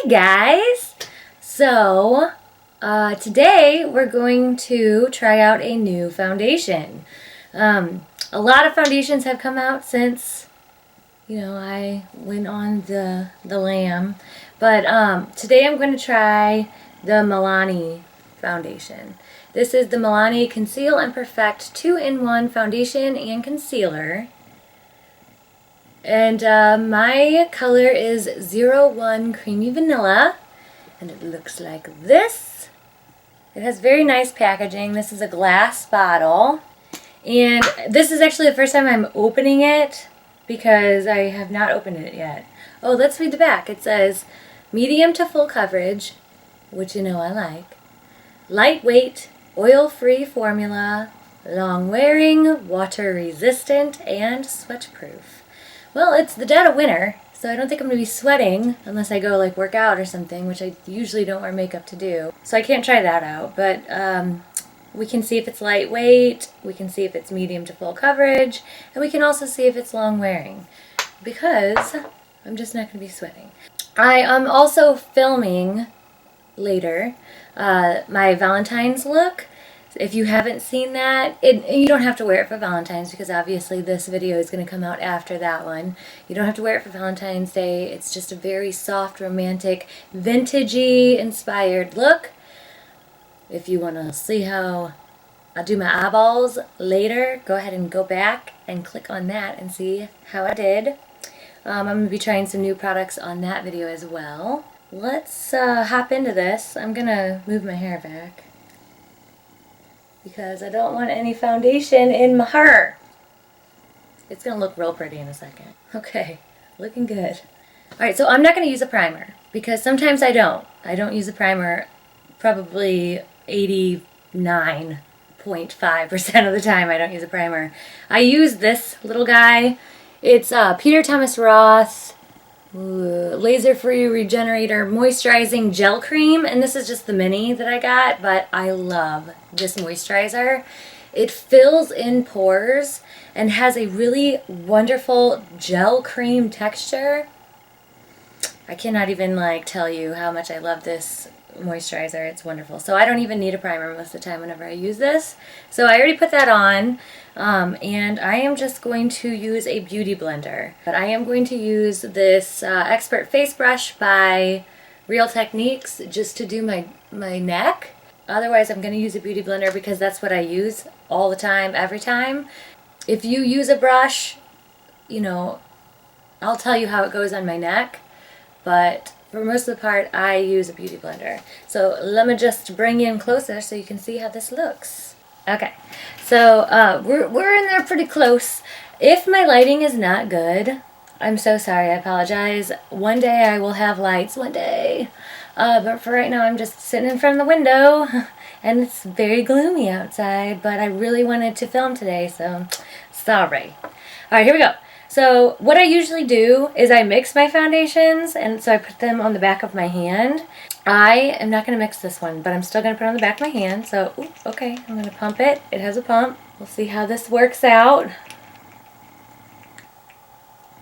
Hey guys! So, today we're going to try out a new foundation. A lot of foundations have come out since, I went on the lam. But today I'm going to try the Milani foundation. This is the Milani Conceal and Perfect 2-in-1 foundation and concealer. And my color is 01 Creamy Vanilla, and it looks like this. It has very nice packaging. This is a glass bottle, and this is actually the first time I'm opening it because I have not opened it yet. Oh, let's read the back. It says, medium to full coverage, which I like, lightweight, oil-free formula, long-wearing, water-resistant, and sweat-proof. Well, it's the dead of winter, so I don't think I'm going to be sweating unless I go work out or something, which I usually don't wear makeup to do. So I can't try that out, but we can see if it's lightweight, we can see if it's medium to full coverage, and we can also see if it's long wearing, because I'm just not going to be sweating. I am also filming later my Valentine's look. If you haven't seen that, you don't have to wear it for Valentine's because obviously this video is going to come out after that one. You don't have to wear it for Valentine's Day. It's just a very soft, romantic, vintagey inspired look. If you want to see how I do my eyeballs later, go ahead and go back and click on that and see how I did. I'm going to be trying some new products on that video as well. Let's hop into this. I'm going to move my hair back, because I don't want any foundation in my hair. It's going to look real pretty in a second. Okay, looking good. Alright, so I'm not going to use a primer, because sometimes I don't. I don't use a primer probably 89.5% of the time. I don't use a primer. I use this little guy. It's Peter Thomas Roth Laser-Free Regenerator Moisturizing Gel Cream, and this is just the mini that I got, but I love this moisturizer. It fills in pores and has a really wonderful gel cream texture. I cannot even tell you how much I love this moisturizer. It's wonderful. So I don't even need a primer most of the time whenever I use this. So I already put that on, and I am just going to use a beauty blender. But I am going to use this Expert Face Brush by Real Techniques just to do my neck. Otherwise I'm going to use a beauty blender because that's what I use all the time, every time. If you use a brush, I'll tell you how it goes on my neck, but for most of the part, I use a beauty blender. So let me just bring you in closer so you can see how this looks. Okay, so we're in there pretty close. If my lighting is not good, I'm so sorry. I apologize. One day I will have lights, one day. But for right now, I'm just sitting in front of the window, and it's very gloomy outside, but I really wanted to film today, so sorry. All right, here we go. So what I usually do is I mix my foundations, and so I put them on the back of my hand. I am not going to mix this one, but I'm still going to put it on the back of my hand. So, okay, I'm going to pump it. It has a pump. We'll see how this works out.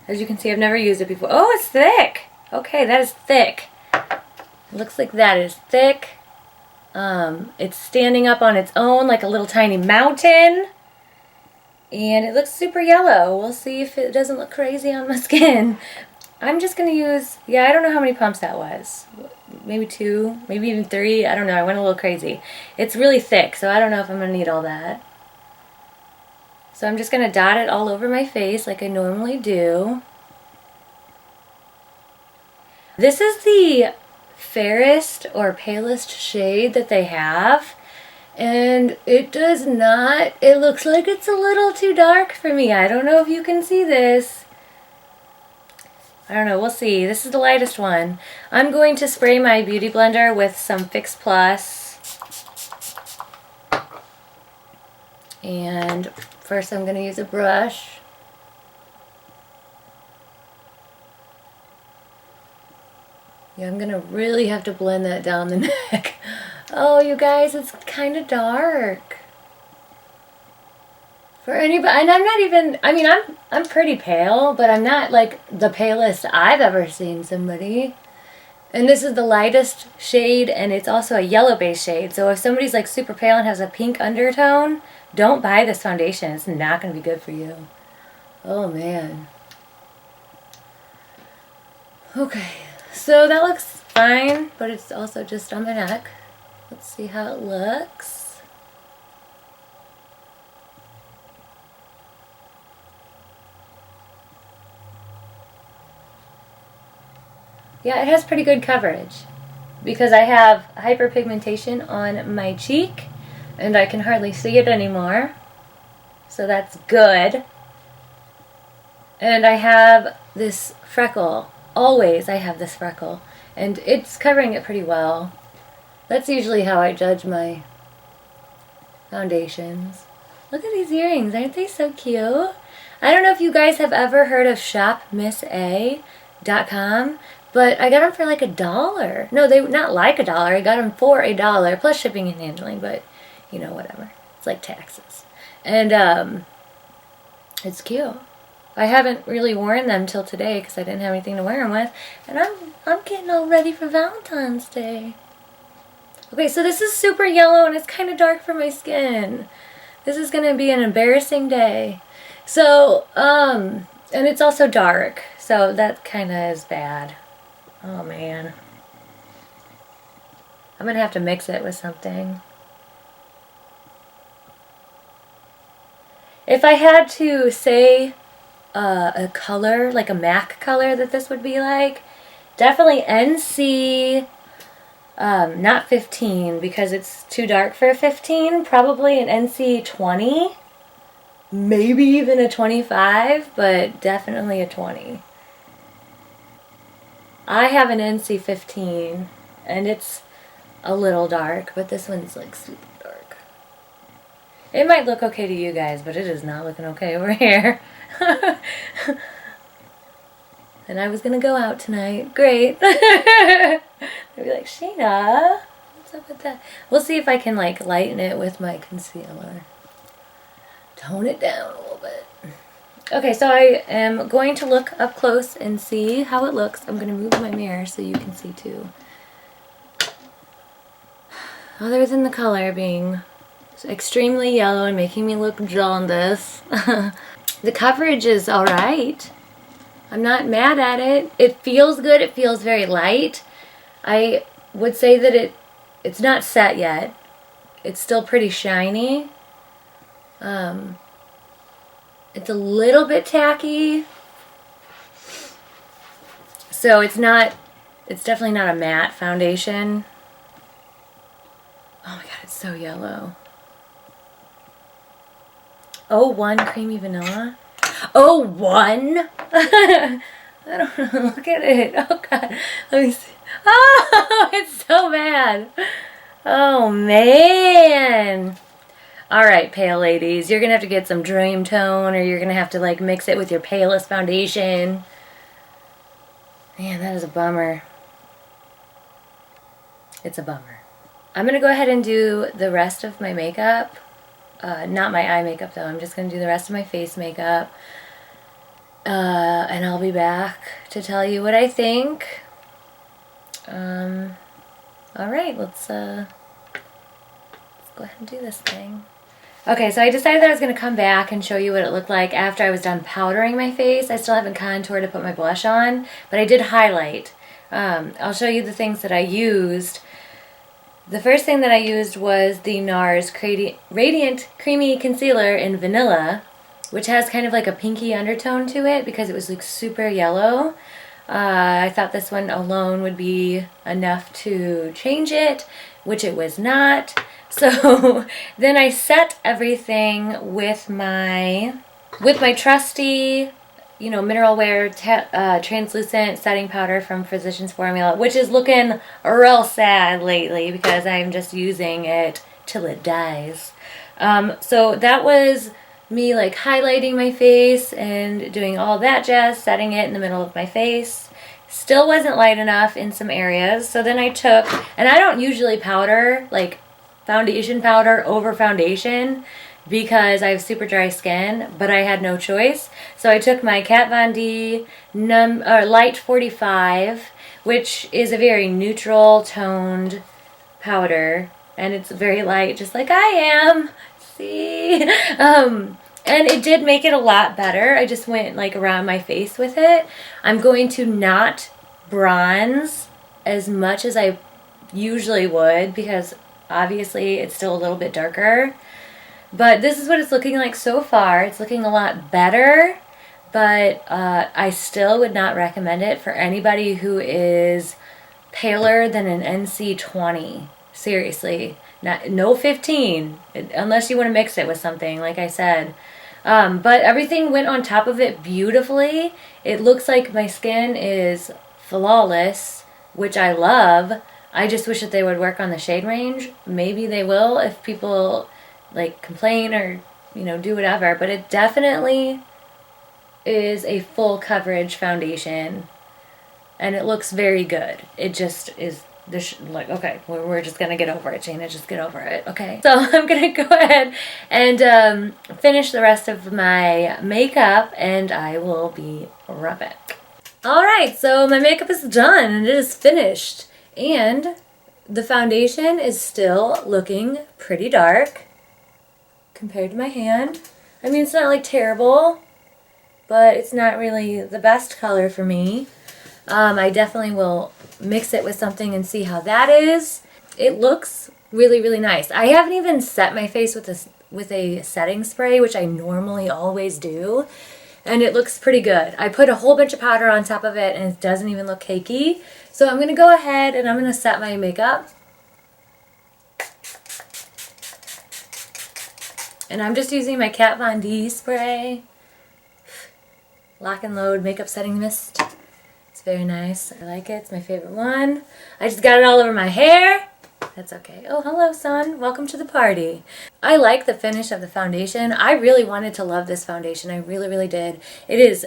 As you can see, I've never used it before. Oh, it's thick. Okay, that is thick. It looks like that is thick. It's standing up on its own like a little tiny mountain. And it looks super yellow. We'll see if it doesn't look crazy on my skin. I'm just going to use, I don't know how many pumps that was. Maybe 2, maybe even 3. I don't know. I went a little crazy. It's really thick, so I don't know if I'm going to need all that. So I'm just going to dot it all over my face like I normally do. This is the fairest or palest shade that they have. And it does not, it looks like it's a little too dark for me. I don't know if you can see this. I don't know, we'll see. This is the lightest one. I'm going to spray my beauty blender with some Fix Plus. And first I'm going to use a brush. Yeah, I'm going to really have to blend that down the neck. Oh, you guys, it's kind of dark. For anybody, and I'm not even, I'm pretty pale, but I'm not like the palest I've ever seen somebody. And this is the lightest shade, and it's also a yellow base shade. So if somebody's like super pale and has a pink undertone, don't buy this foundation. It's not going to be good for you. Oh man. Okay, so that looks fine, but it's also just on my neck. Let's see how it looks. Yeah, it has pretty good coverage because I have hyperpigmentation on my cheek and I can hardly see it anymore. So that's good. And I have this freckle. Always I have this freckle. And it's covering it pretty well. That's usually how I judge my foundations. Look at these earrings. Aren't they so cute? I don't know if you guys have ever heard of shopmissa.com, but I got them for like $1. No, they not like $1. I got them for $1 plus shipping and handling, but you know, whatever. It's like taxes. And it's cute. I haven't really worn them till today because I didn't have anything to wear them with, and I'm getting all ready for Valentine's Day. Okay, so this is super yellow and it's kind of dark for my skin. This is gonna be an embarrassing day. So, and it's also dark, so that kind of is bad. Oh man. I'm gonna have to mix it with something. If I had to say a color, like a MAC color that this would be like, definitely NC, not 15 because it's too dark for a 15, probably an NC 20, maybe even a 25, but definitely a 20. I have an NC 15 and it's a little dark, but this one's like super dark. It might look okay to you guys, but it is not looking okay over here. And I was gonna go out tonight. Great. They'd be like, Sheena, what's up with that? We'll see if I can like lighten it with my concealer. Tone it down a little bit. Okay, so I am going to look up close and see how it looks. I'm gonna move my mirror so you can see too. Other than the color being extremely yellow and making me look jaundiced, the coverage is alright. I'm not mad at it. It feels good. It feels very light. I would say that it's not set yet. It's still pretty shiny. It's a little bit tacky. So it's definitely not a matte foundation. Oh my god, it's so yellow. 01 Creamy Vanilla. 01? I don't know. Look at it. Oh god. Let me see. Oh, it's so bad. Oh man. Alright, pale ladies. You're going to have to get some Dream Tone, or you're going to have to like mix it with your palest foundation. Man, that is a bummer. It's a bummer. I'm going to go ahead and do the rest of my makeup. Not my eye makeup though. I'm just going to do the rest of my face makeup. And I'll be back to tell you what I think. Alright, let's go ahead and do this thing. Okay, so I decided that I was going to come back and show you what it looked like after I was done powdering my face. I still haven't contoured to put my blush on, but I did highlight. I'll show you the things that I used. The first thing that I used was the NARS Radiant Creamy Concealer in Vanilla, which has kind of like a pinky undertone to it because it was like super yellow. I thought this one alone would be enough to change it, which it was not. So then I set everything with my trusty, you know, Mineral Wear translucent setting powder from Physicians Formula, which is looking real sad lately because I'm just using it till it dies. So that was me like highlighting my face and doing all that jazz, setting it in the middle of my face. Still wasn't light enough in some areas, so then I took, and I don't usually powder like foundation powder over foundation because I have super dry skin, but I had no choice. So I took my Kat Von D Light 45, which is a very neutral toned powder, and it's very light, just like I am. See? And it did make it a lot better. I just went like around my face with it. I'm going to not bronze as much as I usually would because obviously it's still a little bit darker. But this is what it's looking like so far. It's looking a lot better, but I still would not recommend it for anybody who is paler than an NC20. Seriously. No 15, unless you want to mix it with something, like I said. But everything went on top of it beautifully. It looks like my skin is flawless, which I love. I just wish that they would work on the shade range. Maybe they will if people like complain or, do whatever. But it definitely is a full coverage foundation. And it looks very good. It just is okay, we're just gonna get over it, Jana. Just get over it, okay? So I'm gonna go ahead and finish the rest of my makeup, and I will be right back. All right, so my makeup is done and it is finished, and the foundation is still looking pretty dark compared to my hand. I mean, it's not like terrible, but it's not really the best color for me. I definitely will mix it with something and see how that is. It looks really, really nice. I haven't even set my face with a setting spray, which I normally always do, and it looks pretty good. I put a whole bunch of powder on top of it, and it doesn't even look cakey. So I'm going to go ahead and I'm going to set my makeup. And I'm just using my Kat Von D spray. Lock and Load Makeup Setting Mist. Very nice. I like it. It's my favorite one. I just got it all over my hair. That's okay. Oh, hello, son. Welcome to the party. I like the finish of the foundation. I really wanted to love this foundation. I really, really did. It is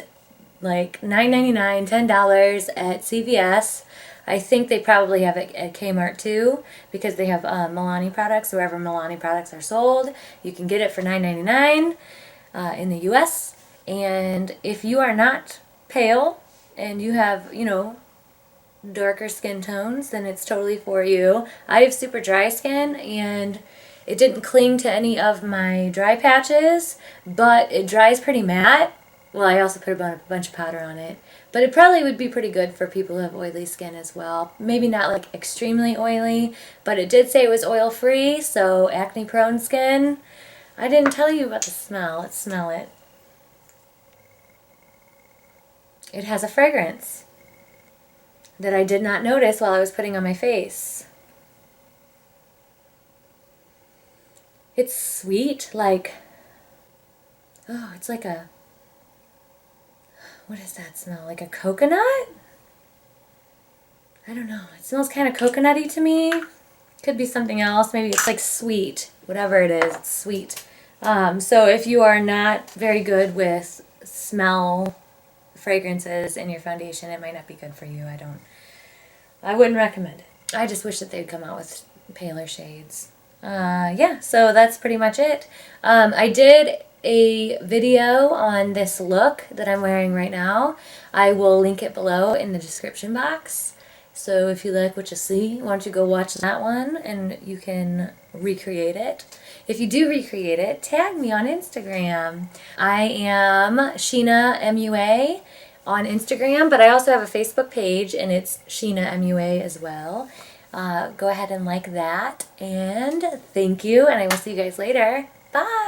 like $9.99, $10 at CVS. I think they probably have it at Kmart too because they have Milani products. Wherever Milani products are sold, you can get it for $9.99 in the US. And if you are not pale, and you have, darker skin tones, then it's totally for you. I have super dry skin, and it didn't cling to any of my dry patches, but it dries pretty matte. Well, I also put a bunch of powder on it. But it probably would be pretty good for people who have oily skin as well. Maybe not like extremely oily, but it did say it was oil-free, so acne-prone skin. I didn't tell you about the smell. Let's smell it. It has a fragrance that I did not notice while I was putting on my face. It's sweet, like, it's like what does that smell? Like a coconut? I don't know. It smells kind of coconutty to me. Could be something else. Maybe it's like sweet. Whatever it is, it's sweet. So if you are not very good with smell fragrances in your foundation, it might not be good for you. I wouldn't recommend it. I just wish that they'd come out with paler shades. Yeah, so that's pretty much it. I did a video on this look that I'm wearing right now. I will link it below in the description box. So if you like what you see, why don't you go watch that one and you can recreate it. If you do recreate it, tag me on Instagram. I am Sheena MUA on Instagram, but I also have a Facebook page, and it's Sheena MUA as well. Go ahead and like that, and thank you, and I will see you guys later. Bye!